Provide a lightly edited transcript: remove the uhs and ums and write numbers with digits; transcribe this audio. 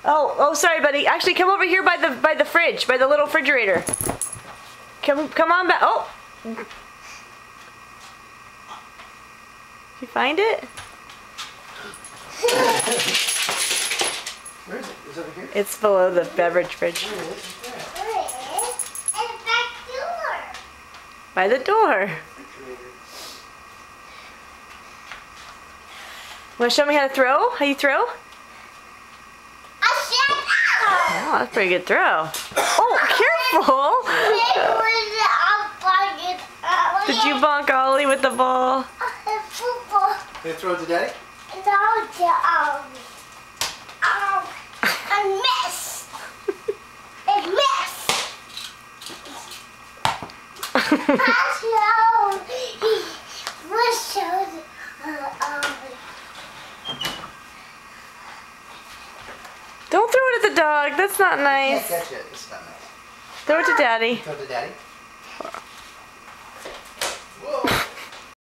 Oh, sorry, buddy. Actually, come over here by the fridge, by the little refrigerator. Come on back. Oh. Did you find it? Where is it? Is it over here? It's below the beverage fridge. Where is it? By the door. Want to show me how to throw? How you throw? Oh, that's a pretty good throw. Oh, careful! Did you bonk Ollie with the ball? Can you throw it to Daddy? I missed. It missed. Don't throw it at the dog. That's not You nice. can't catch it. It's not nice. Throw it to Daddy. Throw it to Daddy?